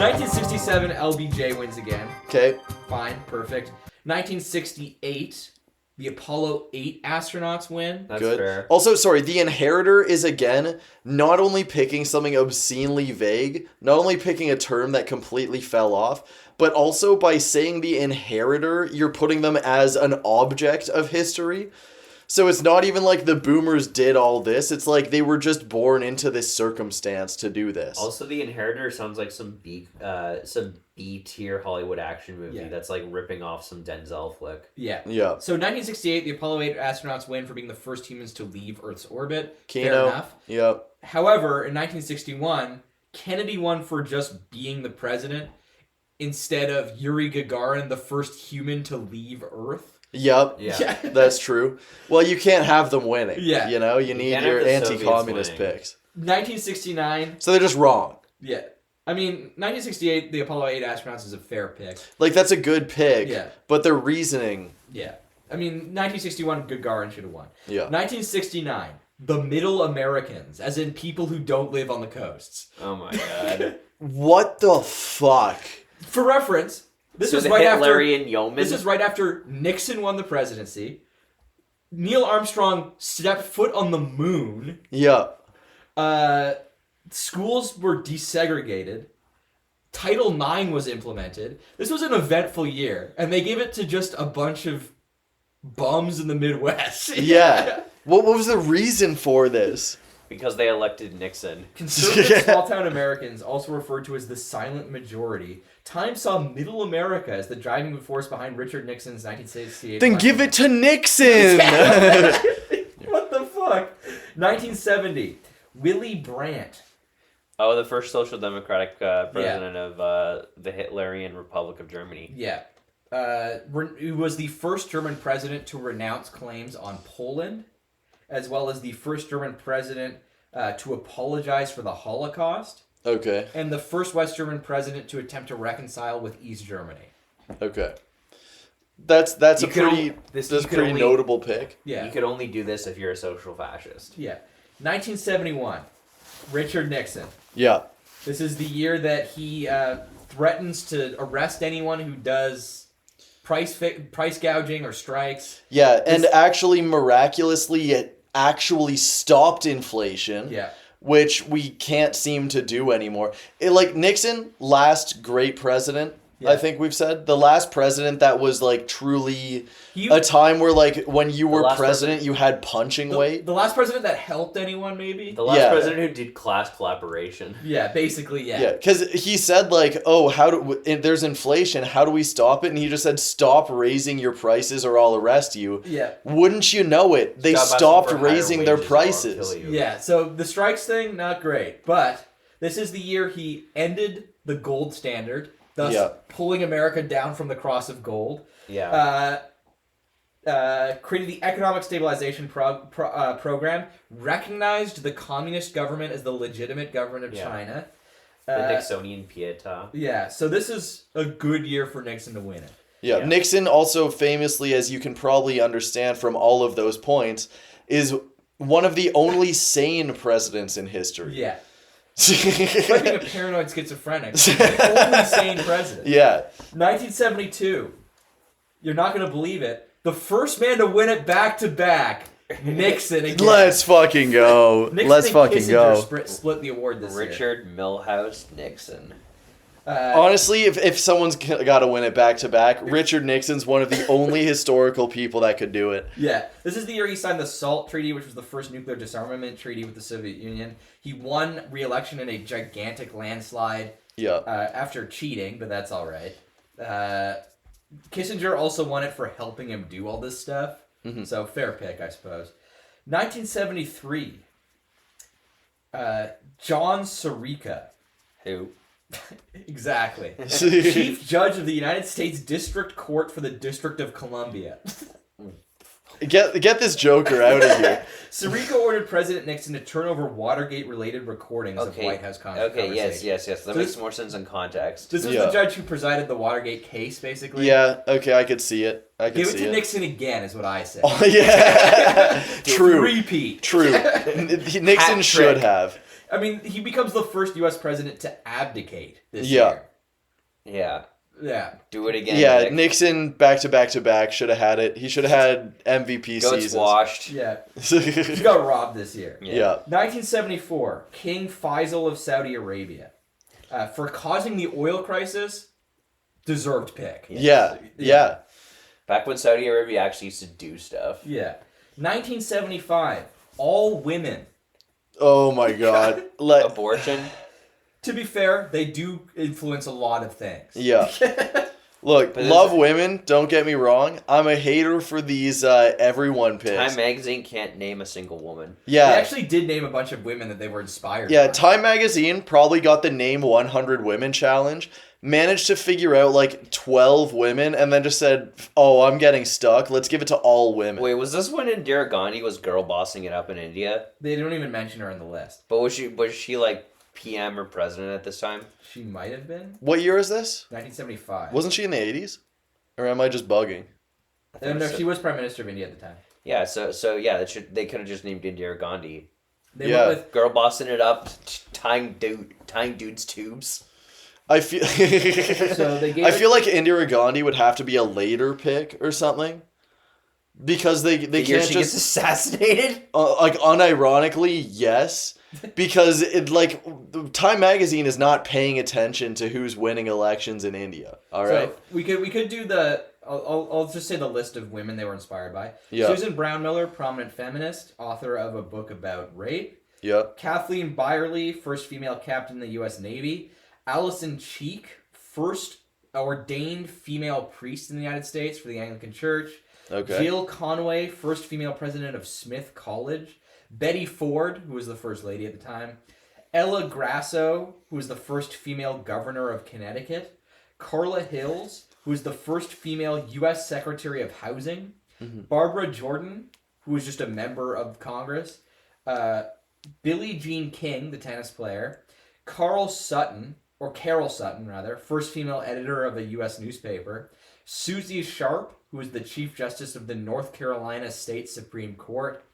1967, LBJ wins again. Okay. Fine, perfect. 1968, the Apollo 8 astronauts win. That's Good. fair. Also, sorry, the Inheritor is, again, not only picking something obscenely vague, not only picking a term that completely fell off, but also by saying the Inheritor, you're putting them as an object of history. So it's not even like the boomers did all this. It's like they were just born into this circumstance to do this. Also, The Inheritor sounds like some B tier Hollywood action movie Yeah. that's like ripping off some Denzel flick. Yeah. Yeah. So 1968, the Apollo 8 astronauts win for being the first humans to leave Earth's orbit. Fair Kino. enough. Yep. However, in 1961, Kennedy won for just being the president instead of Yuri Gagarin, the first human to leave Earth. Yep. Yeah. That's true. Well, you can't have them winning. Yeah. You know, you need can't your have the Soviets anti-communist winning. picks. 1969, So they're just wrong. yeah. I mean, 1968, the Apollo 8 astronauts is a fair pick. Like, that's a good pick. Yeah. But their reasoning, Yeah. I mean, 1961, Gagarin should have won. yeah. 1969, the Middle Americans, as in people who don't live on the coasts. Oh my god. What the fuck? For reference, this So is the right after Hitlerian yeoman. this is right after Nixon won the presidency. Neil Armstrong stepped foot on the moon. Yeah. Schools were desegregated. Title IX was implemented. This was an eventful year, and they gave it to just a bunch of bums in the Midwest. Yeah. What was the reason for this? because they elected Nixon. Conservative small-town Americans, also referred to as the silent majority, Time saw Middle America as the driving force behind Richard Nixon's 1968 Then election. give it to Nixon! What the fuck? 1970, Willy Brandt. Oh, the first social democratic president of the Hitlerian Republic of Germany. Yeah. He was the first German president to renounce claims on Poland, as well as the first German president to apologize for the Holocaust, Okay, and the first West German president to attempt to reconcile with East Germany. okay. That's a You could pretty only- this- that's you a could pretty only- notable pick. Yeah. You could only do this if you're a social fascist. Yeah. 1971, Richard Nixon. Yeah. This is the year that he threatens to arrest anyone who does price gouging or strikes. Yeah, and actually miraculously it actually stopped inflation. Yeah. Which we can't seem to do anymore. Like Nixon, last great president, Yeah. I think we've said. The last president that was like truly He- a time where like when you were last president you had punching weight. The last president that helped anyone, maybe? The last Yeah. president who did class collaboration. Yeah, basically, yeah. Yeah, because he said like, oh, there's inflation, how do we stop it? And he just said, stop raising your prices or I'll arrest you. Yeah. Wouldn't you know it? They Stop asking stopped for higher raising their wages or I'll prices. kill you. Yeah, so the strikes thing, not great. But this is the year he ended the gold standard, thus Yeah. pulling America down from the cross of gold. Yeah. Created the Economic Stabilization Program, recognized the communist government as the legitimate government of Yeah. China. the Uh, Nixonian Pieta. yeah, so this is a good year for Nixon to win it. Yeah, Yeah. Nixon also famously, as you can probably understand from all of those points, is one of the only sane presidents in history. Yeah. Despite being a paranoid schizophrenic, he's the only sane president. Yeah. 1972. You're not going to believe it. The first man to win it back-to-back. Nixon again. Let's fucking go. Nixon Let's and fucking Kissinger go. split the award this year. Richard Milhouse Nixon. Honestly, if someone's got to win it back to back, Richard Nixon's one of the only historical people that could do it. Yeah. This is the year he signed the SALT Treaty, which was the first nuclear disarmament treaty with the Soviet Union. He won re-election in a gigantic landslide Yeah. after cheating, but that's all right. Kissinger also won it for helping him do all this stuff. Mm-hmm. So fair pick, I suppose. 1973. John Sirica. Who? Exactly. Chief Judge of the United States District Court for the District of Columbia. Get this joker out of here. Sirica ordered President Nixon to turn over Watergate-related recordings of White House conversations. Okay, yes. That So makes this- more sense in context. This was Yeah. the judge who presided the Watergate case, basically. Yeah, okay, I could see it. I could Give it see to it. Nixon again, is what I say. Oh, yeah. True. Repeat. True. Nixon Hat should trick. have. I mean, he becomes the first U.S. president to abdicate this Yeah. year. Yeah. Yeah. Do it again. Yeah, Nick. Nixon back to back should have had it. He should have had MVP Goats seasons. washed. Yeah. He got robbed this year. Yeah. 1974, King Faisal of Saudi Arabia. For causing the oil crisis, deserved pick. Yeah. Back when Saudi Arabia actually used to do stuff. Yeah. 1975, all women. Oh my god. Abortion. To be fair, they do influence a lot of things. Yeah. Look, But love women, don't get me wrong. I'm a hater for these everyone picks. Time Magazine can't name a single woman. They Yeah. actually did name a bunch of women that they were inspired Yeah, by. Time Magazine probably got the Name 100 Women challenge, managed to figure out like 12 women, and then just said, oh, I'm getting stuck. Let's give it to all women. Wait, was this when Indira Gandhi was girl bossing it up in India? They don't even mention her on the list. But was she like PM or president at this time? She might have been. What year is this? 1975. Wasn't she in the 80s? Or am I just bugging? No, she was Prime Minister of India at the time. Yeah, so yeah, they could have just named Indira Gandhi. They Yeah. went with Girl bossing it up, tying dudes' tubes. I feel So they gave I it- feel like Indira Gandhi would have to be a later pick or something. Because they The year can't she just gets assassinated. like unironically, yes. Because it like Time Magazine is not paying attention to who's winning elections in India. All right. So we could do the. I'll just say the list of women they were inspired by. Yeah. Susan Brown Miller, prominent feminist, author of a book about rape. Yep. Kathleen Byerly, first female captain in the U.S. Navy. Allison Cheek, first ordained female priest in the United States for the Anglican Church. Okay. Jill Conway, first female president of Smith College. Betty Ford, who was the first lady at the time. Ella Grasso, who was the first female governor of Connecticut. Carla Hills, who was the first female U.S. Secretary of Housing. Barbara Jordan, who was just a member of Congress. Billie Jean King, the tennis player. Carol Sutton, rather, first female editor of a U.S. newspaper. Susie Sharp, who was the Chief Justice of the North Carolina State Supreme Court.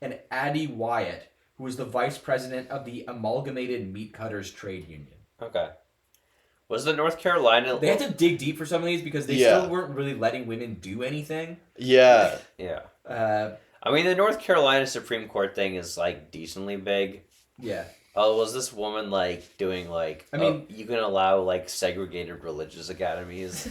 And Addie Wyatt, who was the Vice President of the Amalgamated Meat Cutters Trade Union. Okay. Was the North Carolina? They had to dig deep for some of these because they Yeah. still weren't really letting women do anything. Yeah. Yeah. Uh, I mean, the North Carolina Supreme Court thing is like decently big. yeah. Oh, was this woman like doing like? I mean- you can allow like segregated religious academies.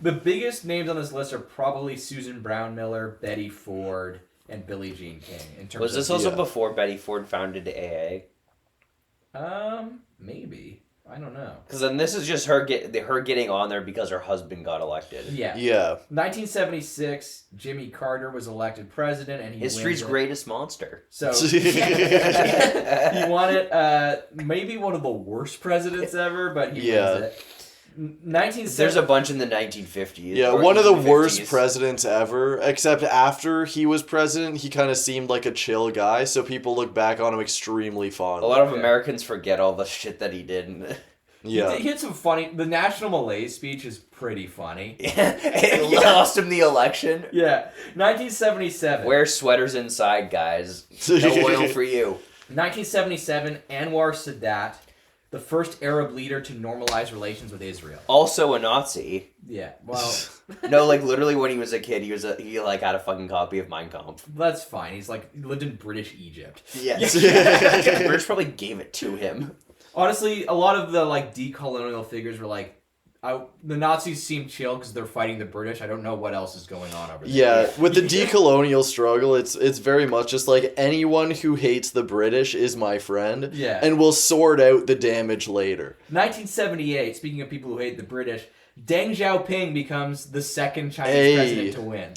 The biggest names on this list are probably Susan Brown Miller, Betty Ford, and Billie Jean King. In terms Was this of, also Yeah. before Betty Ford founded AA? maybe. I don't know. Because then this is just her getting on there because her husband got elected. Yeah. Yeah. 1976, Jimmy Carter was elected president, and he History's wins it. greatest monster. So he won it. Maybe one of the worst presidents ever, but he Yeah. wins it. 1970. There's a bunch in the 1950s. Yeah, or one of the 1950s. worst presidents ever. Except after he was president, he kind of seemed like a chill guy, so people look back on him extremely A fondly. lot of Yeah. Americans forget all the shit that he did. Yeah. He had some funny. The national malaise speech is pretty funny. It lost him the election. Yeah. 1977. Wear sweaters inside, guys. No oil for you. 1977, Anwar Sadat, the first Arab leader to normalize relations with Israel. Also a Nazi. Yeah, well, No, like literally when he was a kid, he like had a fucking copy of Mein Kampf. that's fine. He lived in British Egypt. Yes. The British probably gave it to him. Honestly, a lot of the decolonial figures were the Nazis seem chill because they're fighting the British. I don't know what else is going on over there. Yeah, with the decolonial struggle, it's very much just like anyone who hates the British is my friend, Yeah. and we'll sort out the damage later. 1978, speaking of people who hate the British, Deng Xiaoping becomes the second Chinese Hey. president to win.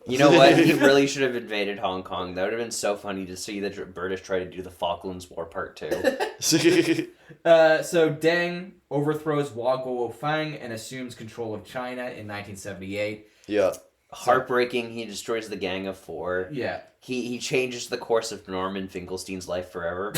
You know what? He really should have invaded Hong Kong. That would have been so funny to see the British try to do the Falklands War Part 2. So Deng overthrows Hua Guofeng and assumes control of China in 1978. Yeah. Heartbreaking, he destroys the Gang of Four. Yeah. He changes the course of Norman Finkelstein's life forever.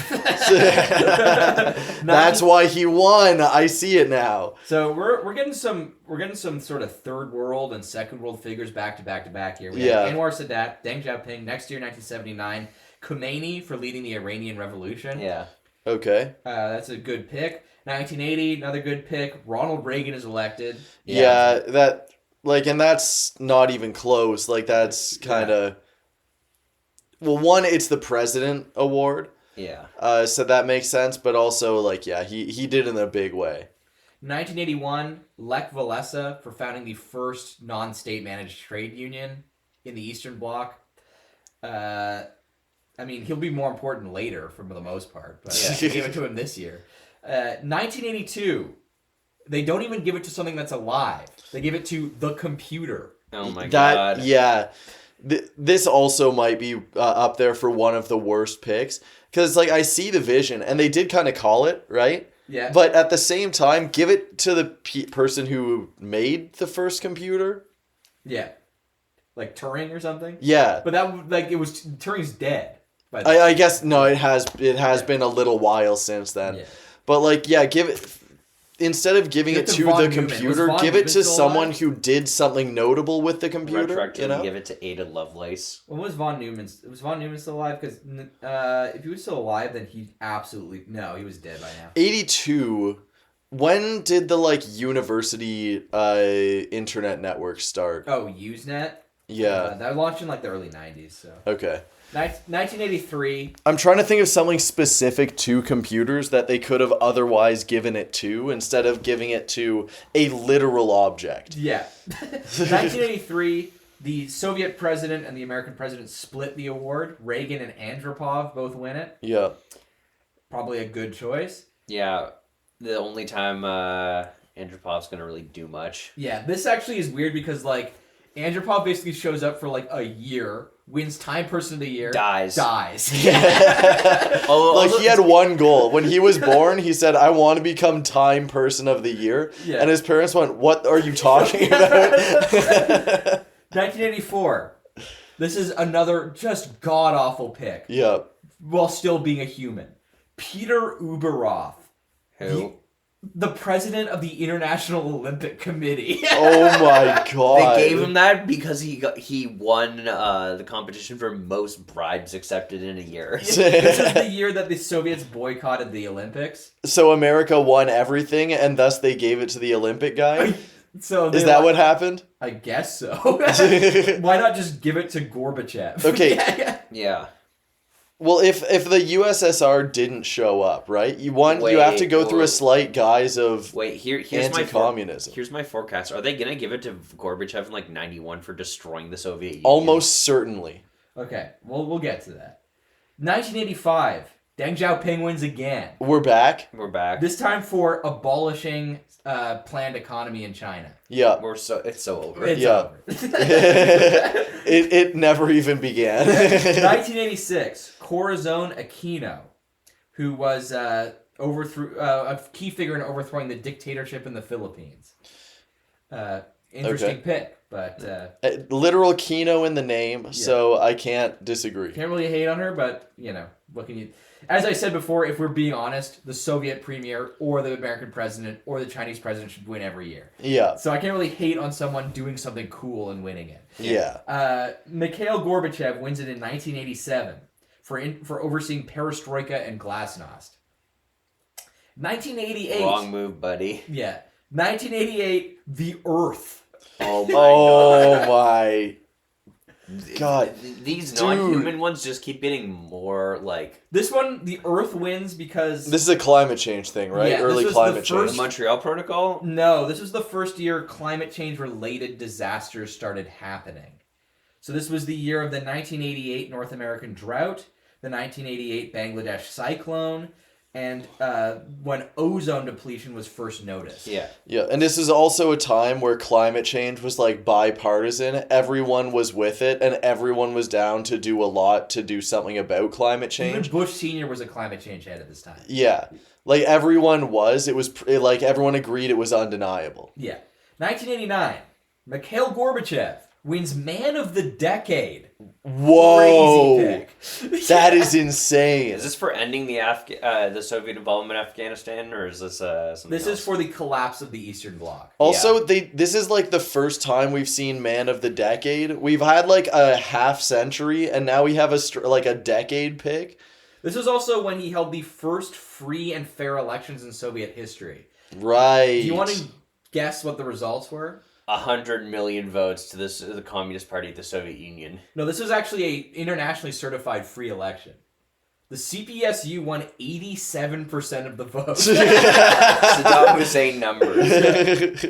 That's why he won. I see it now. So we're getting some sort of third world and second world figures back to back here. We Yeah. have Anwar Sadat, Deng Xiaoping, next year 1979, Khomeini for leading the Iranian Revolution. Yeah. Okay. That's a good pick. 1980, another good pick. Ronald Reagan is elected. Yeah, that like, and that's not even close. Like, that's kind of well, one, it's the President Award, Yeah. so that makes sense. But also, like, yeah, he did it in a big way. 1981, Lech Walesa for founding the first non-state managed trade union in the Eastern Bloc. I mean, he'll be more important later for the most part, but they gave it to him this year. 1982, they don't even give it to something that's alive. They give it to the computer. Oh my That god. yeah, this also might be up there for one of the worst picks because like I see the vision and they did kind of call it right. Yeah. But at the same time, give it to the person who made the first computer. Yeah. Like Turing or something? Yeah. But that, like, it was, Turing's dead. By I guess, no, it has been a little while since then. Yeah. But, like, yeah, give it, instead of giving Give it it to to Von the Neumann. computer, Was Von give it Neumann to still someone alive? who did something notable with the computer, Retroactively you know? give it to Ada Lovelace. When was Von Neumann? Was Von Neumann still alive? Because if he was still alive, then he absolutely... No, he was dead by now. 82, when did the, like, university internet network start? Oh, Usenet? Yeah. That launched in, like, the early 90s, so... Okay. 1983... I'm trying to think of something specific to computers that they could have otherwise given it to instead of giving it to a literal object. Yeah. 1983, the Soviet president and the American president split the award. Reagan and Andropov both win it. Yeah. Probably a good choice. Yeah. The only time Andropov's gonna really do much. Yeah, this actually is weird because, like, Andropov basically shows up for, like, a year, wins Time Person of the Year, Dies. Like, he had one goal. When he was born, he said, I want to become Time Person of the Year. Yeah. And his parents went, what are you talking about? 1984. This is another just god-awful pick, Yeah. while still being a human. Peter Uberroth, Who? the president of the International Olympic Committee. Oh my god. They gave him that because he won the competition for most bribes accepted in a year. This is the year that the Soviets boycotted the Olympics. So America won everything, and thus they gave it to the Olympic guy? So Is that what happened? I guess so. Why not just give it to Gorbachev? Okay. Yeah. Well, if the USSR didn't show up, right? You have to go through a slight guise of Wait, here's anti-communism. Here's my forecast. Are they gonna give it to Gorbachev in like 91 for destroying the Soviet Union? Almost certainly. Okay, we'll get to that. 1985, Deng Xiaoping wins again. We're back. We're back. This time for abolishing planned economy in China. Yeah. It's so over. It's Yeah. over. It never even began. 1986, Corazon Aquino, who was a key figure in overthrowing the dictatorship in the Philippines. Interesting pick, but Literal Kino in the name, so I can't disagree. can't really hate on her. But you know, what can you? As I said before, if we're being honest, the Soviet premier or the American president or the Chinese president should win every year. Yeah. So I can't really hate on someone doing something cool and winning it. Yeah. Mikhail Gorbachev wins it in 1987 for overseeing perestroika and glasnost. 1988. Wrong move, buddy. Yeah. 1988, the Earth. Oh my Oh my god. These Dude. non-human ones just keep getting more like This one, the Earth wins because... This is a climate change thing, right? Yeah, this Early was climate the the first- change. Montreal Protocol. No, this was the first year climate change-related disasters started happening. So this was the year of the 1988 North American drought, the 1988 Bangladesh cyclone, and when ozone depletion was first noticed. Yeah. Yeah, and this is also a time where climate change was like bipartisan. Everyone was with it, and everyone was down to do a lot to do something about climate Even change. Bush Sr. was a climate change head at this time. Yeah, like everyone was. It was like everyone agreed it was undeniable. Yeah. 1989, Mikhail Gorbachev wins Man of the Decade. Whoa, Crazy pick. that is insane. Is this for ending the Soviet involvement in Afghanistan, or is this something This else? is for the collapse of the Eastern Bloc. Also, this is like the first time we've seen Man of the Decade. We've had like a half century, and now we have a decade pick. This was also when he held the first free and fair elections in Soviet history. Right. Do you want to guess what the results were? 100 million votes to the Communist Party of the Soviet Union. No, this was actually a internationally certified free election. The CPSU won 87% of the votes. Saddam Hussein numbers.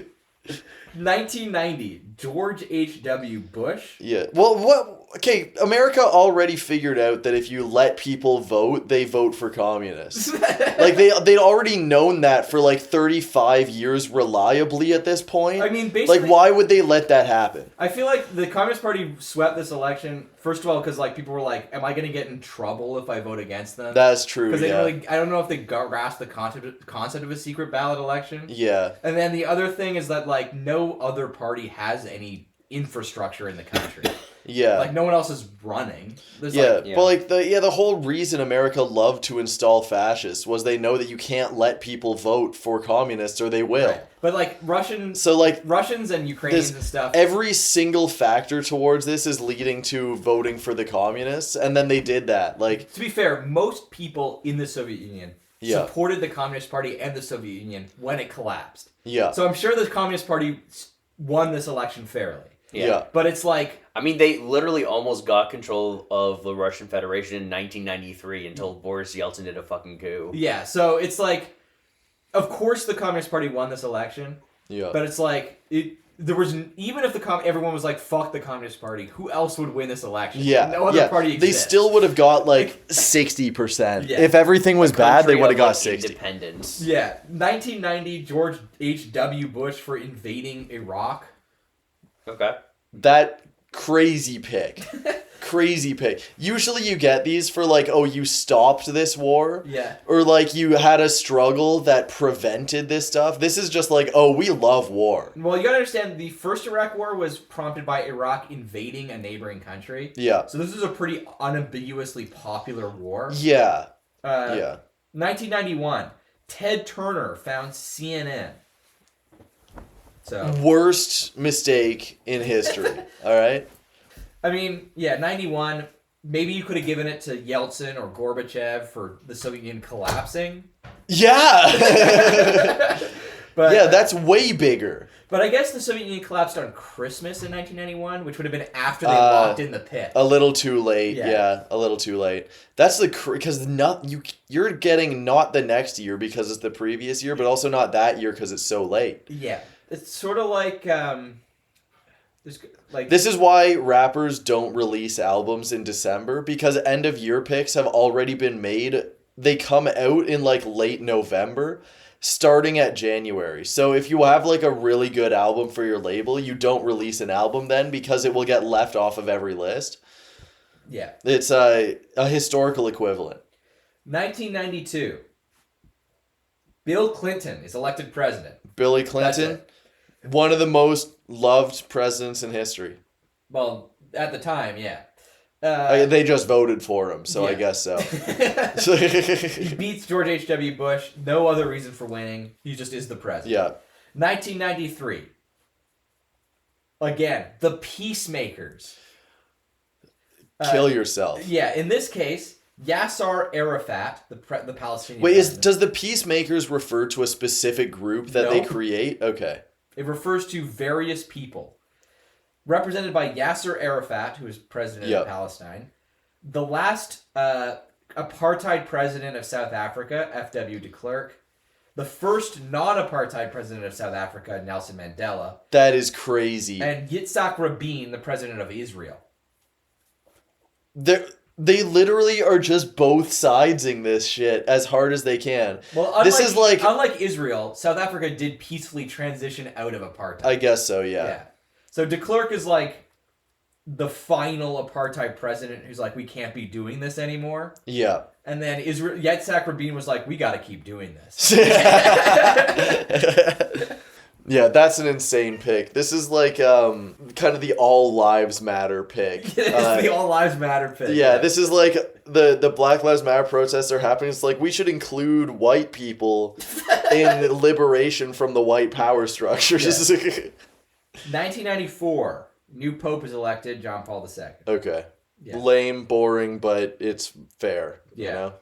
1990, George H.W. Bush. Yeah. Well, what? Okay, America already figured out that if you let people vote, they vote for communists. Like they'd already known that for like 35 years reliably at this point. I mean, basically, like why would they let that happen? I feel like the Communist Party swept this election, first of all, because like people were like, am I going to get in trouble if I vote against them? That's true. Because Yeah. I don't know if they grasped the concept of a secret ballot election. Yeah. And then the other thing is that like no other party has any infrastructure in the country. Yeah. Like no one else is running. There's Yeah, like, but like the whole reason America loved to install fascists was they know that you can't let people vote for communists or they will. right. But like Russians and Ukrainians and stuff. Every single factor towards this is leading to voting for the communists, and then they did that. Like, to be fair, most people in the Soviet Union Yeah. supported the Communist Party and the Soviet Union when it collapsed. yeah, So I'm sure the Communist Party won this election fairly. yeah. But it's like, I mean, they literally almost got control of the Russian Federation in 1993 until Boris Yeltsin did a fucking coup. yeah. So it's like, of course the Communist Party won this election, Yeah. but it's like there was even if everyone was like fuck the Communist Party, who else would win this election? Yeah, No other yeah. party They exists. still would have got like 60%. Yeah. If everything was bad, they Country would have of, got like, 60. Independence. Yeah, 1990, George H.W. Bush for invading Iraq. Okay. That crazy pick. Crazy pick. Usually you get these for like, oh, you stopped this war. Yeah. Or like you had a struggle that prevented this stuff. This is just like, oh, we love war. Well, you gotta understand, the first Iraq War was prompted by Iraq invading a neighboring country. Yeah. So this is a pretty unambiguously popular war. Yeah. Uh, Yeah. 1991, Ted Turner found CNN. So, Worst mistake in history. All right. I mean, yeah, 91, maybe you could have given it to Yeltsin or Gorbachev for the Soviet Union collapsing. Yeah. But, yeah, that's way bigger. But I guess the Soviet Union collapsed on Christmas in 1991, which would have been after they locked in the pit. A little too late. Yeah. Yeah, a little too late. That's the because you're getting not the next year because it's the previous year, but also not that year because it's so late. Yeah. It's sort of like This is why rappers don't release albums in December because end of year picks have already been made. They come out in like late November, starting at January. So if you have like a really good album for your label, you don't release an album then because it will get left off of every list. yeah. It's a historical equivalent. 1992. Bill Clinton is elected president. Billy That's Clinton, it. one of the most loved presidents in history. Well, at the time, yeah. They just voted for him, so I yeah. guess so. He beats George H.W. Bush. No other reason for winning. He just is the president. Yeah. 1993. Again, the Peacemakers. Kill yourself. Yeah, in this case, Yasser Arafat, the Palestinian Wait, president. does the Peacemakers refer to a specific group that they No. create? Okay. It refers to various people. Represented by Yasser Arafat, who is president Yep. of Palestine. The last apartheid president of South Africa, F.W. de Klerk. The first non-apartheid president of South Africa, Nelson Mandela. That is crazy. And Yitzhak Rabin, the president of Israel. They literally are just both sidesing this shit as hard as they can. Well, This is like- unlike Israel, South Africa did peacefully transition out of apartheid. I guess so, yeah. So de Klerk is like the final apartheid president who's like, we can't be doing this anymore. Yeah. And then Yitzhak Rabin was like, we got to keep doing this. Yeah, that's an insane pick. This is like kind of the all lives matter pick. It's the All Lives Matter pick. Yeah, this is like the Black Lives Matter protests are happening. It's like we should include white people in liberation from the white power structures. 1994, new pope is elected, John Paul II. Okay. Yeah. lame, boring, but it's fair. Yeah. You know?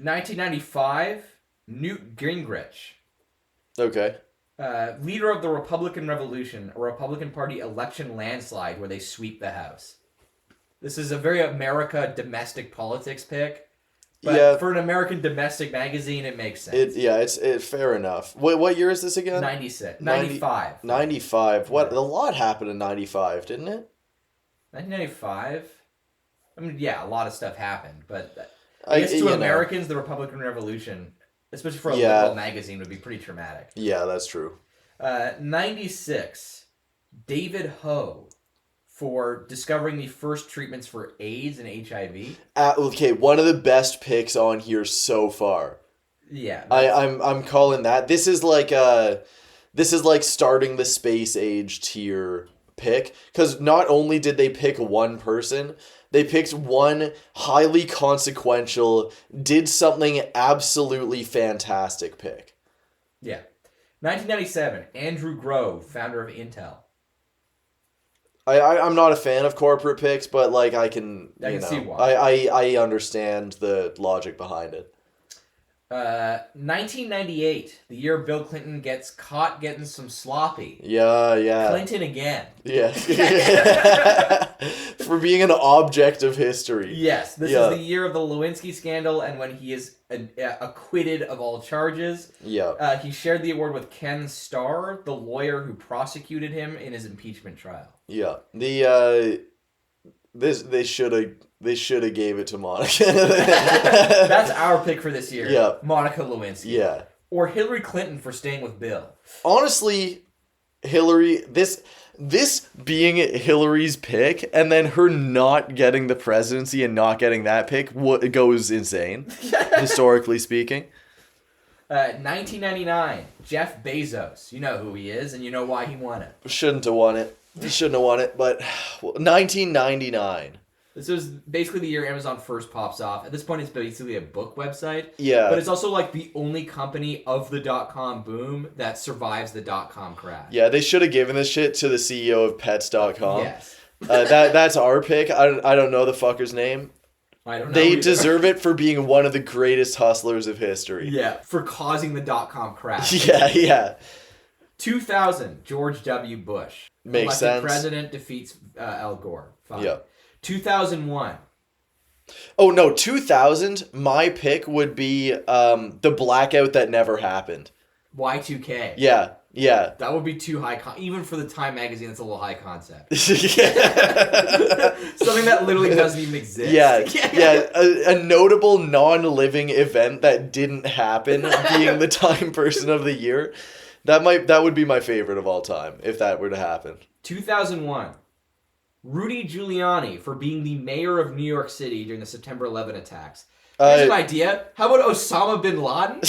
1995, Newt Gingrich, Okay. leader of the Republican Revolution, a Republican Party election landslide where they sweep the House. This is a very America domestic politics pick. But Yeah. for an American domestic magazine, it makes sense. It's fair enough. What year is this again? 96. 95. 95. What? A lot happened in 95, didn't it? 1995? I mean, yeah, a lot of stuff happened, but I guess to Americans, the Republican Revolution, especially for a liberal magazine, would be pretty traumatic. Yeah, that's true. 96, David Ho, for discovering the first treatments for AIDS and HIV. Okay, one of the best picks on here so far. Yeah. I'm calling that. This is like starting the space age tier pick, because not only did they pick one person, they picked one highly consequential, did something absolutely fantastic pick. Yeah. 1997, Andrew Grove, founder of Intel. I'm not a fan of corporate picks, but like I can see why. I understand the logic behind it. 1998, the year Bill Clinton gets caught getting some sloppy. Yeah. Clinton again. Yeah. For being an object of history. Yes, this is the year of the Lewinsky scandal, and when he is acquitted of all charges. Yeah. He shared the award with Ken Starr, the lawyer who prosecuted him in his impeachment trial. Yeah. They should have gave it to Monica. That's our pick for this year. Yeah. Monica Lewinsky. Yeah. Or Hillary Clinton for staying with Bill. Honestly, Hillary, this being Hillary's pick and then her not getting the presidency and not getting that pick, what goes insane, historically speaking. 1999, Jeff Bezos. You know who he is, and you know why he won it. Shouldn't have won it. He shouldn't have won it, but 1999. This was basically the year Amazon first pops off. At this point, it's basically a book website. Yeah. But it's also like the only company of the .com boom that survives the .com crash. Yeah, they should have given this shit to the CEO of Pets.com. Yes. That's our pick. I don't know the fucker's name. I don't know. They either. deserve it for being one of the greatest hustlers of history. Yeah, for causing the .com crash. Yeah. 2000, George W. Bush. Makes Elected sense. President defeats Al Gore. Fine. Yeah. 2001. Oh no, 2000. My pick would be the blackout that never happened. Y2K. Yeah. That would be too high. Even for the Time magazine, that's a little high concept. Yeah. Something that literally doesn't even exist. Yeah. A notable non-living event that didn't happen, being the Time Person of the Year. That would be my favorite of all time if that were to happen. 2001. Rudy Giuliani for being the mayor of New York City during the September 11 attacks. Here's an idea. How about Osama bin Laden?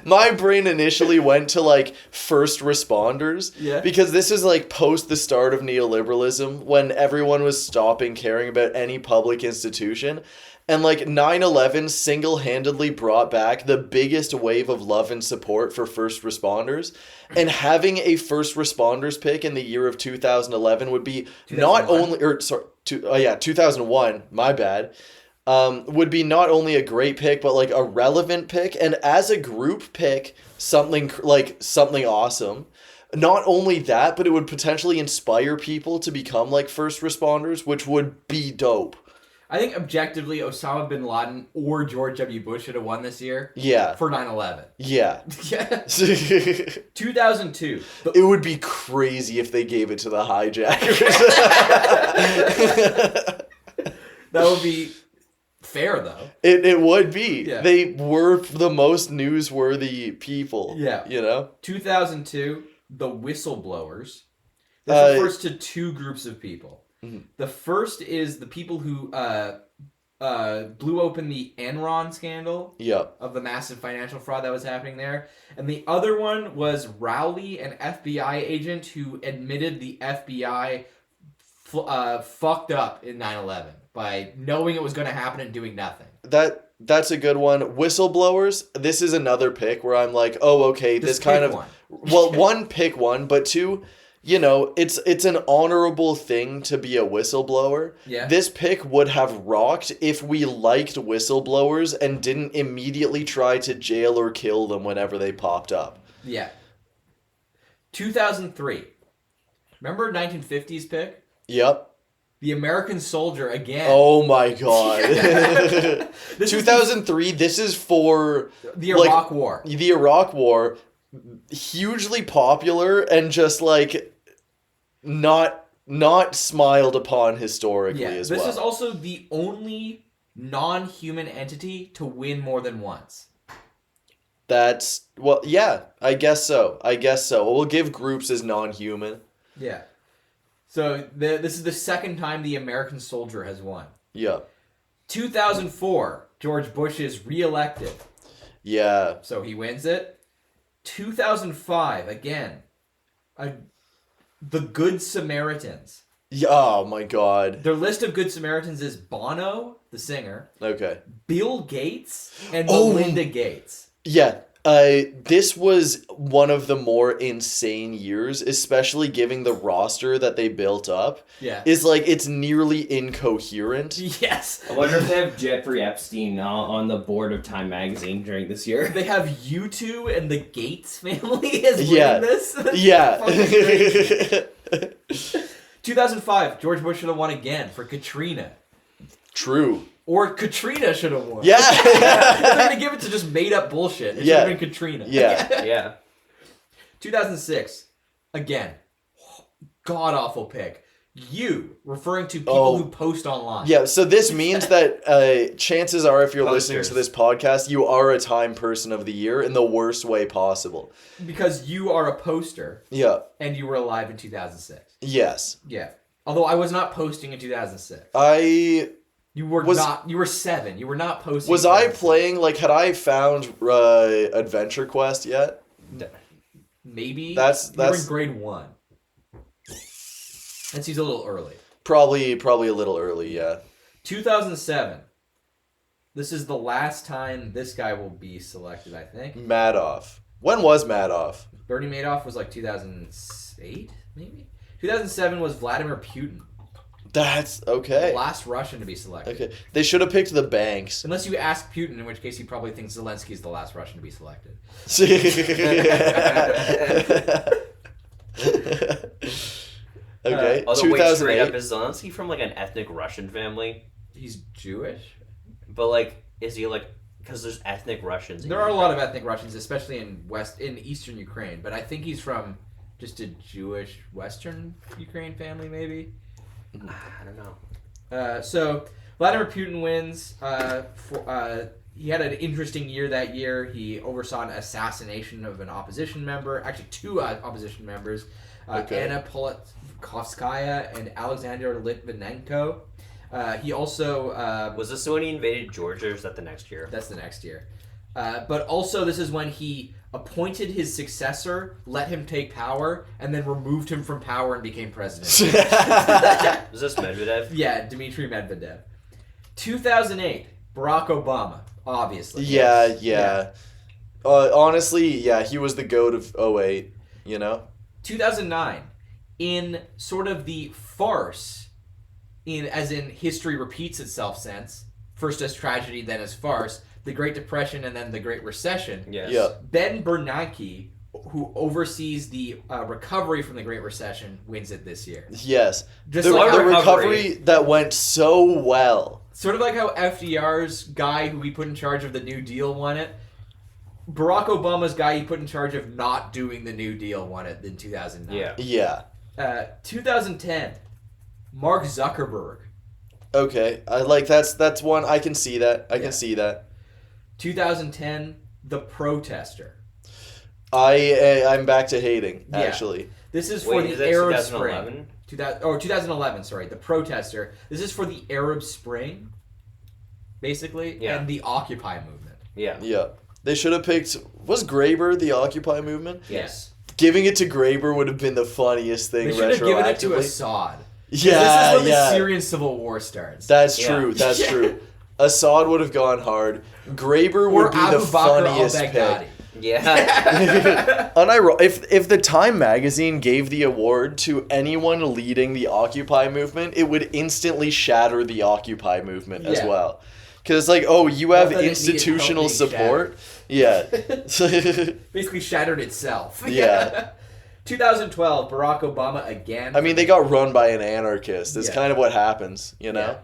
My brain initially went to like first responders. Yeah. Because this is like post the start of neoliberalism when everyone was stopping caring about any public institution. And like 9/11 single-handedly brought back the biggest wave of love and support for first responders. And having a first responders pick in the year of 2011 would be 2001, my bad. Would be not only a great pick, but like a relevant pick. And as a group pick, something awesome. Not only that, but it would potentially inspire people to become like first responders, which would be dope. I think objectively, Osama bin Laden or George W. Bush should have won this year. Yeah. For 9/11. Yeah. 2002. It would be crazy if they gave it to the hijackers. That would be fair, though. It would be. Yeah. They were the most newsworthy people. Yeah. You know? 2002, the whistleblowers. This refers to two groups of people. Mm-hmm. The first is the people who blew open the Enron scandal Yep. of the massive financial fraud that was happening there. And the other one was Rowley, an FBI agent who admitted the FBI fucked up in 9/11 by knowing it was going to happen and doing nothing. That's a good one. Whistleblowers, this is another pick where I'm like, oh, okay, this Just kind pick of... one. Well, one, pick one, but two... you know, it's an honorable thing to be a whistleblower. Yeah. This pick would have rocked if we liked whistleblowers and didn't immediately try to jail or kill them whenever they popped up. Yeah. 2003. Remember 1950s pick? Yep. The American Soldier again. Oh my god. This is 2003, this is for the Iraq War. the Iraq War, hugely popular and just like not smiled upon historically Yeah. as This well. is also the only non-human entity to win more than once. That's well, yeah, I guess so. We'll give groups as non-human. Yeah. So this is the second time the American Soldier has won. Yeah. 2004, George Bush is reelected, Yeah. so he wins it. 2005, again, the Good Samaritans. Yeah. Oh my god. Their list of Good Samaritans is Bono, the singer, Okay. Bill Gates, and Oh. Melinda Gates. Yeah. This was one of the more insane years, especially given the roster that they built up. Yeah. Is like it's nearly incoherent. Yes. I wonder if they have Jeffrey Epstein on the board of Time Magazine during this year. They have U2 and the Gates family as winning Yeah. this. That's Yeah. fucking crazy. 2005, George Bush should have won again for Katrina. True. Or Katrina should have won. Yeah. They're going to give it to just made up bullshit. It Yeah. should have been Katrina. Yeah. Yeah. 2006, again, god awful pick. You, referring to people Oh. who post online. Yeah, so this means that chances are, if you're listening to Posters. this podcast, you are a Time Person of the Year in the worst way possible. Because you are a poster Yeah. and you were alive in 2006. Yes. Yeah. Although I was not posting in 2006. You were Was- not. You were 7. You were not posting. Was in I 2006. playing, like, had I found Adventure Quest yet? Maybe. That's- You were in that's- grade 1. That seems a little early. Probably a little early, yeah. 2007. This is the last time this guy will be selected, I think. Madoff. When was Madoff? Bernie Madoff was like 2008, maybe? 2007 was Vladimir Putin. That's The okay. last Russian to be selected. Okay. They should have picked the banks. Unless you ask Putin, in which case he probably thinks Zelensky's the last Russian to be selected. Okay. Although, wait, straight up, 2008. is Zelensky from like an ethnic Russian family? He's Jewish? But like, is he like? Because there's ethnic Russians. in There are a Ukraine. lot of ethnic Russians, especially in eastern Ukraine, but I think he's from just a Jewish Western Ukraine family, maybe. I don't know. So Vladimir Putin wins. He had an interesting year that year. He oversaw an assassination of an opposition member, actually 2 opposition members, Okay. Anna Politkovskaya and Alexander Litvinenko. He also Was this when he invaded Georgia, or is that the next year? That's the next year. But also, this is when he appointed his successor, let him take power, and then removed him from power and became president. Is this Medvedev? Yeah, Dmitry Medvedev. 2008, Barack Obama, obviously. Yeah. Honestly, yeah, he was the GOAT of 08, you know? 2009, in sort of the farce, as in history repeats itself sense, first as tragedy, then as farce, the Great Depression and then the Great Recession, Yes. Yeah. Ben Bernanke, who oversees the recovery from the Great Recession, wins it this year. Yes. Just The, like the how, recovery that went so well. sort of like how FDR's guy who we put in charge of the New Deal won it. Barack Obama's guy he put in charge of not doing the New Deal won it in 2009. Yeah. Yeah. 2010, Mark Zuckerberg. Okay. That's one I can see that. I Yeah. can see that. 2010, The Protester. I'm back to hating, Yeah. actually. This is for Wait, the is that Arab 2011? Spring. 2011, sorry. The Protester. This is for the Arab Spring, basically, Yeah. and the Occupy movement. Yeah. Yeah. They should have picked was Graeber the Occupy movement? Yes. Giving it to Graeber would have been the funniest thing They should have given it to retroactively. Assad. 'Cause Yeah, this is when the yeah. Syrian civil war starts. That's Yeah. true. That's Yeah. true. Assad would have gone hard. Graeber or would be Abu the Bakr funniest al-Baghdadi. pick. Yeah. If the Time magazine gave the award to anyone leading the Occupy movement, it would instantly shatter the Occupy movement as Yeah. well. Because, like, oh, you have Not that it needed institutional help being support? Yeah. Basically shattered itself. Yeah. 2012, Barack Obama again. I mean, they got run by an anarchist. That's Yeah. kind of what happens, you know? Yeah.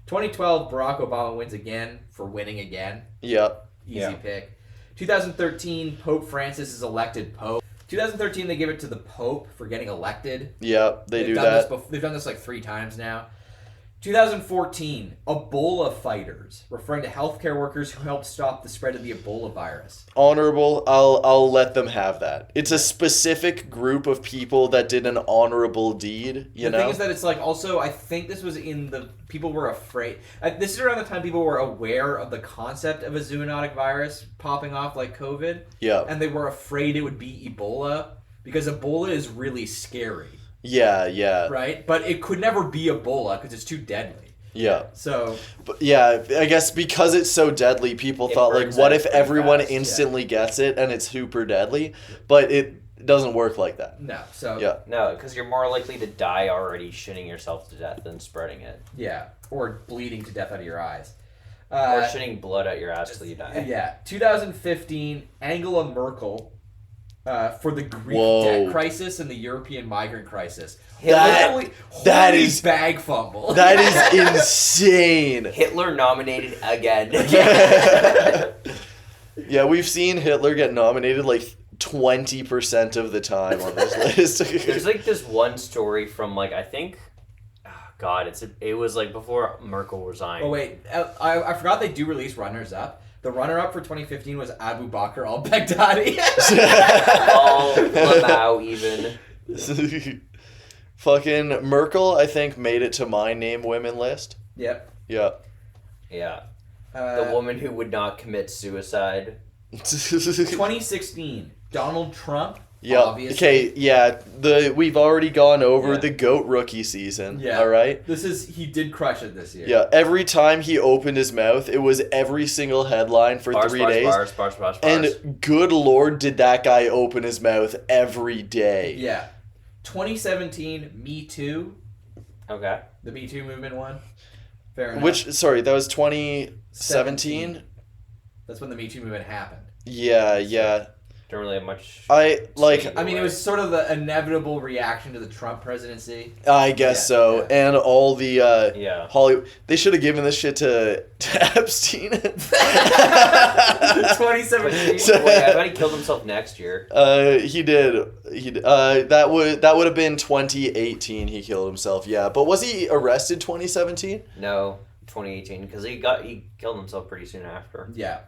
2012, Barack Obama wins again for winning again. Yeah. Easy Yeah. pick. 2013, Pope Francis is elected Pope. 2013, they give it to the Pope for getting elected. Yeah, they do done that. This they've done this like 3 times now. 2014, Ebola fighters, referring to healthcare workers who helped stop the spread of the Ebola virus. Honorable, I'll let them have that. It's a specific group of people that did an honorable deed, you The know? thing is that it's like also I think this was in the people were afraid. This is around the time people were aware of the concept of a zoonotic virus popping off like COVID, Yeah. and they were afraid it would be Ebola because Ebola is really scary, Yeah. right? But it could never be Ebola because it's too deadly. Yeah. So But yeah, I guess because it's so deadly, people It thought, like, burns what out if pretty everyone fast, yeah. instantly gets it and it's super deadly? But it doesn't work like that. no, so Yeah. No, because you're more likely to die already shitting yourself to death than spreading it. yeah, or bleeding to death out of your eyes. Or shitting blood out your ass till you die. Yeah, 2015, Angela Merkel for the Greek Whoa. debt crisis and the European migrant crisis. That- Holy that holy is- bag fumble. That is insane. Hitler nominated again. Yeah, we've seen Hitler get nominated like 20% of the time on this list. There's like this one story from like I think, oh God, it was like before Merkel resigned. Oh wait, I forgot they do release runners up. The runner up for 2015 was Abu Bakr al-Baghdadi. Oh, Lamau even. Fucking Merkel, I think, made it to my name women list. Yep. Yeah. Yeah, the woman who would not commit suicide. 2016, Donald Trump. Yeah. Obviously. Okay. Yeah. We've already gone over Yeah. the GOAT rookie season. Yeah. All right. He did crush it this year. Yeah. Every time he opened his mouth, it was every single headline for Bars, 3 bars, days. bars. And good Lord, did that guy open his mouth every day? Yeah. 2017, Me Too. Okay. The Me Too movement won. Fair enough. Sorry, that was 2017. That's when the Me Too movement happened. Yeah. Don't really have much. I like. Either I mean, it way. was sort of the inevitable reaction to the Trump presidency. I guess Yeah, so. yeah. And all the Yeah. Hollywood. They should have given this shit to Epstein. 2017. So- Wait, I bet he killed himself next year. He did. That would have been 2018. He killed himself. Yeah, but was he arrested 2017? No, 2018, because he killed himself pretty soon after. Yeah.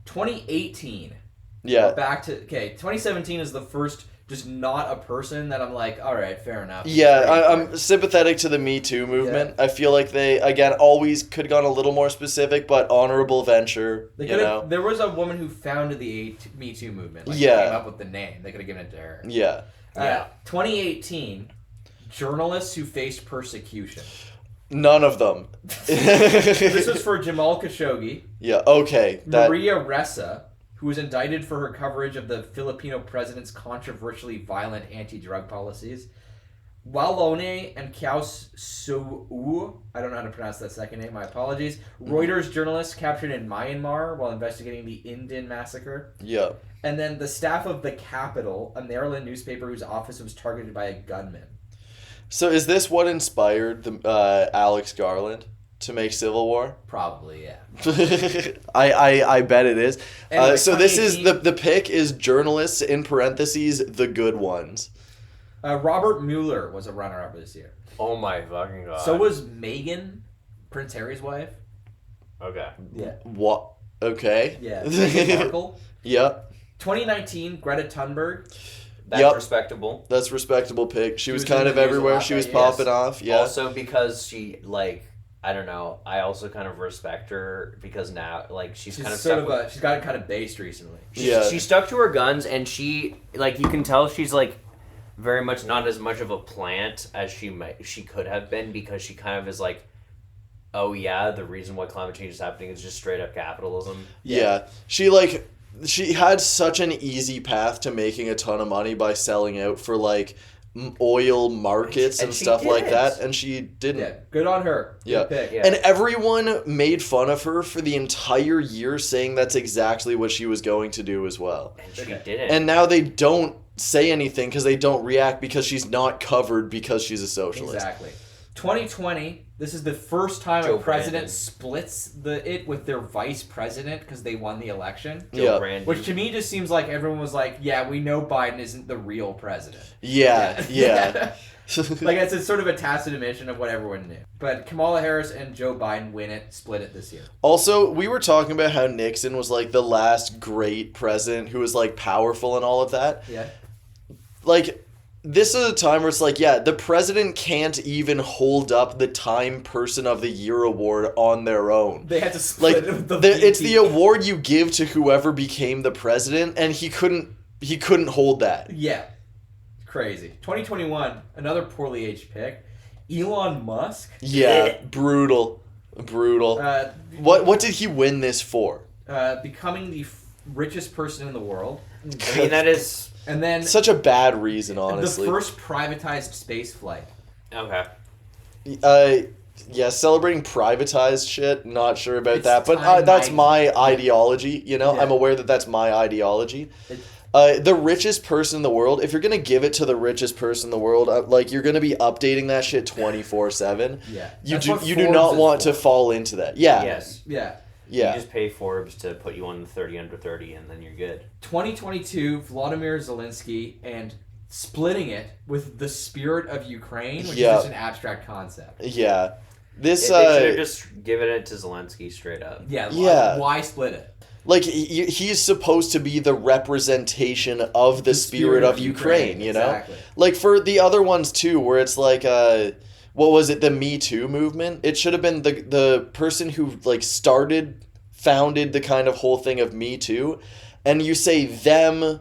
2018. Yeah. Back to 2017 is the first just not a person that I'm like, all right, fair enough. Yeah, I'm sympathetic to the Me Too movement. I feel like they, again, always could have gone a little more specific, but honorable venture, They you could've- know? There was a woman who founded the Me Too movement. Like, Yeah. came up with the name. They could have given it to her. Yeah. Yeah. 2018, journalists who faced persecution. None of them. This was for Jamal Khashoggi, Yeah, okay. That, Maria Ressa, who was indicted for her coverage of the Filipino president's controversially violent anti-drug policies. Walone and Kiaus Su'u, I don't know how to pronounce that second name, my apologies. Reuters journalists captured in Myanmar while investigating the Indin massacre. yeah. And then the staff of The Capital, a Maryland newspaper whose office was targeted by a gunman. So is this what inspired the Alex Garland to make Civil War? Probably, yeah. I bet it is. Anyway, So this is 2018 the pick is journalists in parentheses the good ones. Robert Mueller was a runner-up this year. Oh my fucking god. So was Meghan, Prince Harry's wife. Okay. Yeah. What? Okay. Yeah. Meghan Markle. Yeah, 2019, Greta Thunberg. That's Yup. respectable. that's respectable pick. She was was in kind the of news a everywhere. lot She that was year. popping off. Yeah. Also because she I don't know. I also kind of respect her because now she's She's kind of sort stuck of with- she's gotten kind of based recently. Yeah. She stuck to her guns, and she you can tell she's very much not as much of a plant as she could have been, because she kind of is oh yeah, the reason why climate change is happening is just straight up capitalism. Yeah. She she had such an easy path to making a ton of money by selling out for like oil markets and she stuff like didn't. that, and she didn't. Yeah, good on her. Good Yeah. pick. Yeah. And everyone made fun of her for the entire year, saying that's exactly what she was going to do as well. And she Okay. didn't. And now they don't say anything because they don't react because she's not covered because she's a socialist. Exactly. 2020. This is the first time Joe a president Brandon. splits it with their vice president because they won the election. Joe Yeah. Brandon. Which to me just seems like everyone was like, yeah, we know Biden isn't the real president. Yeah, yeah. Like it's sort of a tacit admission of what everyone knew. But Kamala Harris and Joe Biden win it, split it this year. Also, we were talking about how Nixon was like the last great president who was like powerful and all of that. Yeah. Like, this is a time where it's like, yeah, the president can't even hold up the Time Person of the Year award on their own. They had to split Like, it with the it's VP. the award you give to whoever became the president, and he couldn't hold that. Yeah. Crazy. 2021, another poorly aged pick. Elon Musk. Yeah, brutal. What did he win this for? Becoming the richest person in the world. I mean, that is And then Such a bad reason, honestly. the first privatized space flight. okay. Yeah, celebrating privatized shit, not sure about It's that, but time that's magazine. my ideology, you know? Yeah. I'm aware that that's my ideology. The richest person in the world, if you're going to give it to the richest person in the world, like, you're going to be updating that shit 24/7. Yeah. You That's do what you do Forbes not is want to for. fall into that. Yeah. Yes. Yeah. Yeah. You just pay Forbes to put you on the 30 under 30, and then you're good. 2022, Vladimir Zelensky and splitting it with the spirit of Ukraine, which Yeah. is just an abstract concept. Yeah. This They should have just given it to Zelensky straight up. Yeah. Yeah. Why split it? like he's supposed to be the representation of the spirit of Ukraine, you know? Exactly. Like for the other ones too, where it's like what was it, the Me Too movement? It should have been the person who like founded the kind of whole thing of Me Too, and you say them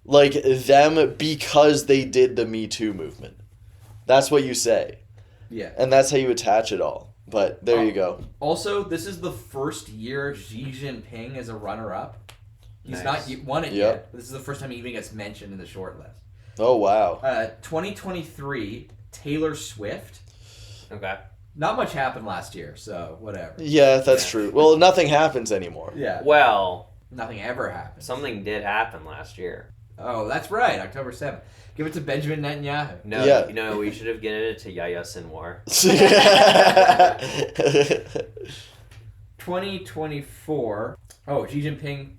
because they did the Me Too movement. That's what you say. Yeah. And that's how you attach it all. But there you go. Also, this is the first year Xi Jinping is a runner-up. He's Nice. not won it Yep. yet, but this is the first time he even gets mentioned in the short list. Oh wow. 2023, Taylor Swift. Okay. Not much happened last year, so whatever. Yeah, that's Yeah. true. Well, nothing happens anymore. Yeah. Well, Nothing ever happened. something did happen last year. Oh, that's right, October 7th. Give it to Benjamin Netanyahu. No, Yeah. you know, we should have given it to Yahya Sinwar. 2024. Oh, Xi Jinping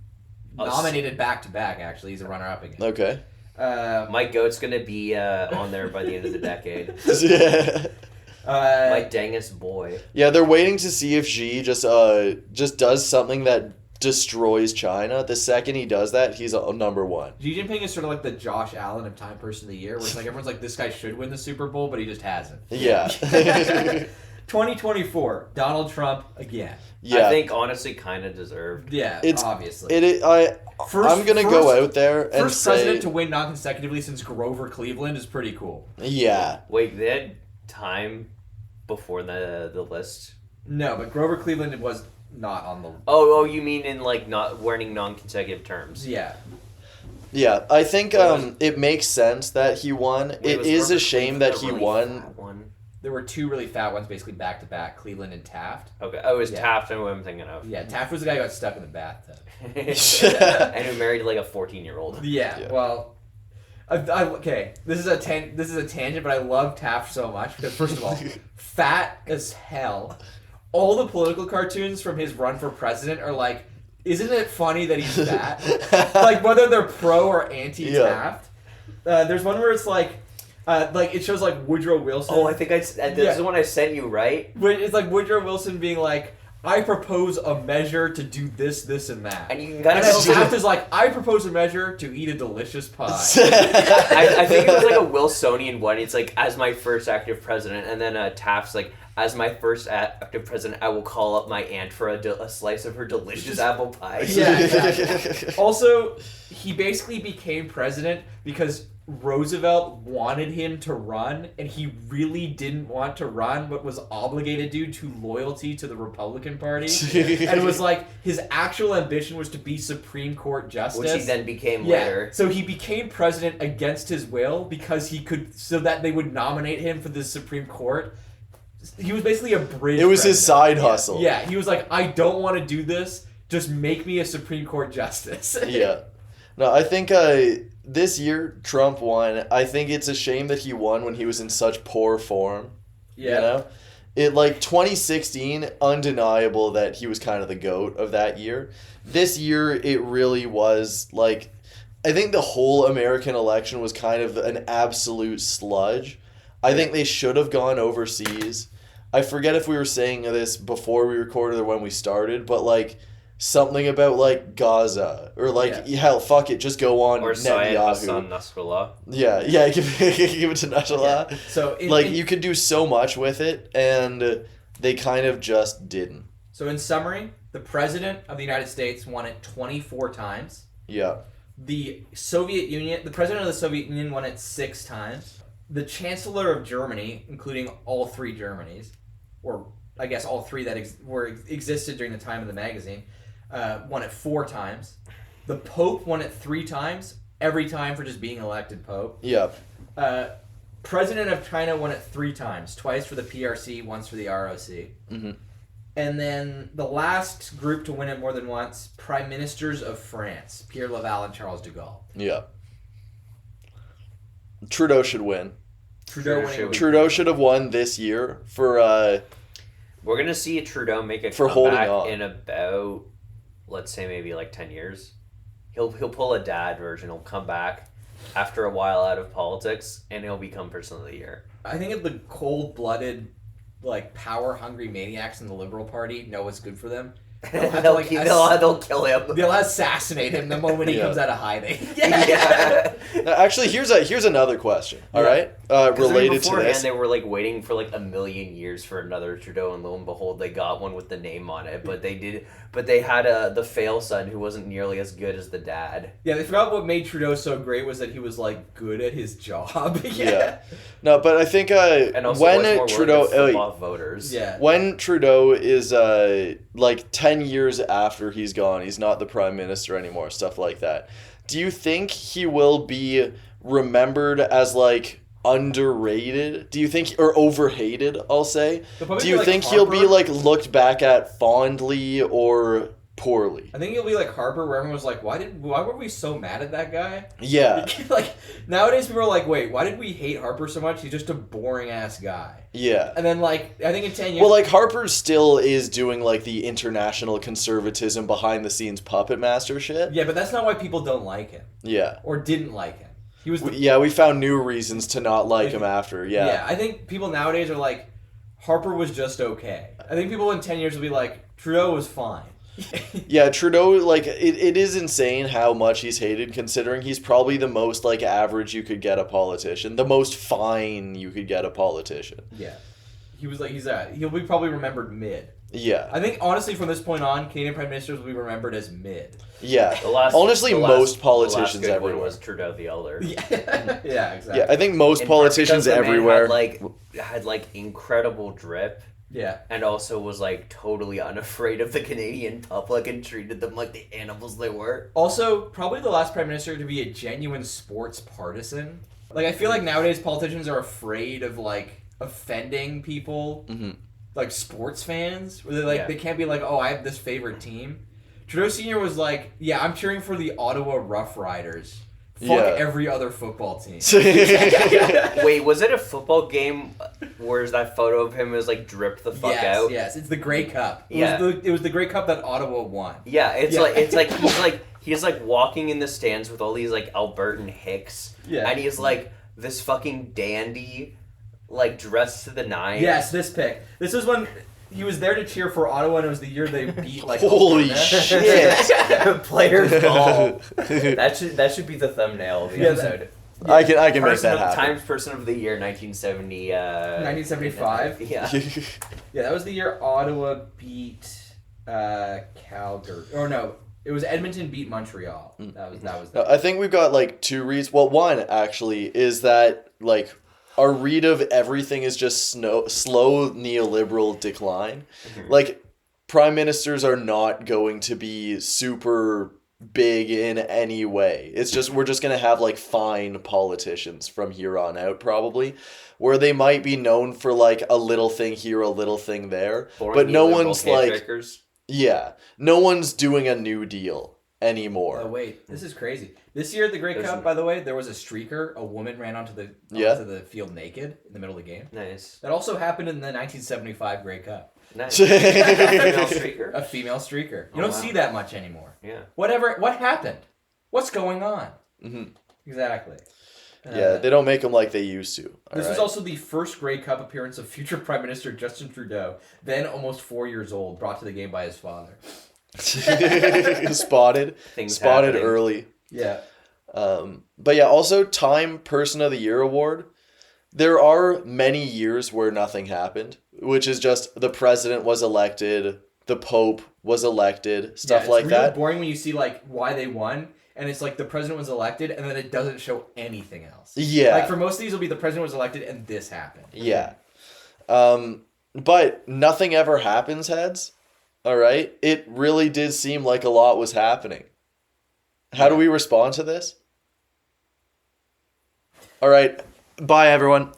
nominated back-to-back, actually. He's a runner-up again. Okay. My goat's gonna be on there by the end of the decade. My dangest boy. Yeah, they're waiting to see if Xi just does something that destroys China. The second he does that, he's number one. Xi Jinping is sort of like the Josh Allen of Time Person of the Year, where it's like everyone's like, this guy should win the Super Bowl, but he just hasn't. Yeah. 2024, Donald Trump again. Yeah. I think honestly kind of deserved. Yeah, It's- obviously. I'm gonna go out there and First say, president to win non-consecutively since Grover Cleveland is pretty cool. yeah. Wait, they had time before the list? No, but Grover Cleveland was not on the... Oh, you mean in like not winning non-consecutive terms? Yeah. Yeah, I think was- it makes sense that he won. Wait, It was is a Grover shame Cleveland that a he really won. fat one? There were two really fat ones basically back-to-back, Cleveland and Taft. Okay. Oh, it was Yeah. Taft and what I'm thinking of. Yeah, Taft was the guy who got stuck in the bathtub. And who married like a 14-year-old. Yeah, Yeah. well... okay, this is a tangent, but I love Taft so much because first of all, fat as hell. All the political cartoons from his run for president are like, isn't it funny that he's fat? Like whether they're pro or anti-Taft. There's one where it's like it shows like Woodrow Wilson. Oh, I think this Yeah. is the one I sent you, right? It's like Woodrow Wilson being like, I propose a measure to do this, this, and that. And you can kind And of then see Taft is like, I propose a measure to eat a delicious pie. I think it was like a Wilsonian one. It's like, as my first active president, and then Taft's like, as my first active president, I will call up my aunt for a slice of her delicious apple pie. Yeah, exactly. Also, he basically became president because Roosevelt wanted him to run, and he really didn't want to run, but was obligated due to loyalty to the Republican Party. And it was like his actual ambition was to be Supreme Court justice, Which he then became later. So he became president against his will because he could, so that they would nominate him for the Supreme Court. He was basically a bridge. It was his side Yeah. hustle. Yeah, he was like, I don't want to do this. Just make me a Supreme Court justice. Yeah. No, I think this year Trump won. I think it's a shame that he won when he was in such poor form. Yeah. You know? It 2016, undeniable that he was kind of the GOAT of that year. This year it really was like, I think the whole American election was kind of an absolute sludge. I think they should have gone overseas. I forget if we were saying this before we recorded or when we started, but something about Gaza or hell, fuck it, just go on Or Syed Netanyahu. Hassan Nasrallah. Yeah, give it to Nasrallah. Yeah. So You could do so much with it, and they kind of just didn't. So in summary, the president of the United States won it 24 times. Yeah. The president of the Soviet Union won it 6 times. The chancellor of Germany, including all 3 Germanys, or I guess all 3 that existed during the time of the magazine, won it 4 times. The Pope won it 3 times, every time for just being elected Pope. Yeah. President of China won it 3 times, twice for the PRC, once for the ROC. Mm-hmm. And then the last group to win it more than once, Prime Ministers of France, Pierre Laval and Charles de Gaulle. Yeah. Trudeau should win. Trudeau should have won this year for We're going to see Trudeau make a For holding comeback on. in about, let's say, maybe 10 years. He'll pull a dad version. He'll come back after a while out of politics, and he'll become Person of the Year. I think if the cold-blooded, power-hungry maniacs in the Liberal Party know what's good for them, They'll kill him. they'll assassinate him the moment he Yeah. comes out of hiding. Yeah. Now, actually, here's another question. All right, related to this. They were waiting for a million years for another Trudeau, and lo and behold, they got one with the name on it. But they had the fail son who wasn't nearly as good as the dad. Yeah, they forgot what made Trudeau so great was that he was good at his job. Yeah. No, but I think And also when was more Trudeau willing to flip off voters. Yeah. when Trudeau is 10 years after he's gone, he's not the prime minister anymore, stuff like that. Do you think he will be remembered as underrated? Do you think, or overhated, I'll say? Do you think he'll be looked back at fondly or poorly? I think he'll be like Harper, where everyone was like, why were we so mad at that guy? Yeah. Nowadays people are like, wait, why did we hate Harper so much? He's just a boring ass guy. Yeah. And then I think in 10 years... Well, Harper still is doing the international conservatism behind the scenes puppet master shit. Yeah, but that's not why people don't like him. Yeah. Or didn't like him. He was we found new reasons to not like him after. Yeah. I think people nowadays are like, Harper was just okay. I think people in 10 years will be like, Trudeau was fine. Yeah, Trudeau, it is insane how much he's hated, considering he's probably the most, average you could get a politician. The most fine you could get a politician. Yeah. He'll be probably remembered mid. Yeah. I think, honestly, from this point on, Canadian Prime Ministers will be remembered as mid. Yeah. Most politicians the last good one everywhere. was Trudeau the Elder. Yeah, yeah, exactly. Yeah, I think most In part politicians because the man everywhere. had incredible drip. Yeah. And also was totally unafraid of the Canadian public and treated them like the animals they were. Also, probably the last prime minister to be a genuine sports partisan. I feel like nowadays politicians are afraid of offending people, sports fans. Where they can't be oh, I have this favorite team. Trudeau Sr. was yeah, I'm cheering for the Ottawa Rough Riders. Fuck every other football team. Wait, was it a football game where that photo of him was dripped the fuck out? Yes, it's the Grey Cup. Yeah. It was the Grey Cup that Ottawa won. Yeah, it's he's walking in the stands with all these Albertan hicks. Yeah. And he's this fucking dandy, dressed to the nines. Yes, this pick. This is when he was there to cheer for Ottawa, and it was the year they beat Holy Alberta. shit! Players ball. That should be the thumbnail of the episode. I can make that happen. Times Person of the Year, 1970. 1975? Yeah. Yeah, that was the year Ottawa beat Calgary. Or no, It was Edmonton beat Montreal. That was. I think we've got like two reads. Well, one actually is that like our read of everything is just slow neoliberal decline. Like prime ministers are not going to be super big in any way. It's just we're just gonna have like fine politicians from here on out probably, where they might be known for like a little thing here, a little thing there, Boring but no neoliberal one's like handshakers. no one's doing a New Deal anymore. Oh wait, this is crazy. This year at the Grey Cup, by the way, there was a streaker. A woman ran onto the field naked in the middle of the game. Nice. That also happened in the 1975 Grey Cup. Nice. Female streaker. A female streaker. You Oh, don't wow. see that much anymore. Yeah. What happened? What's going on? Mhm. Exactly. Yeah, they don't make them like they used to. This was alright? also the first Grey Cup appearance of future Prime Minister Justin Trudeau, then almost 4 years old, brought to the game by his father. spotted Things spotted happening. early. Yeah. But yeah, also Time Person of the Year award. There are many years where nothing happened, which is just the president was elected, the Pope was elected, stuff it's like real that. boring when you see like why they won, and it's like the president was elected, and then it doesn't show anything else. Yeah. Like for most of these, it'll be the president was elected, and this happened. Yeah. But nothing ever happens, heads. All right? It really did seem like a lot was happening. How do we respond to this? All right. Bye, everyone.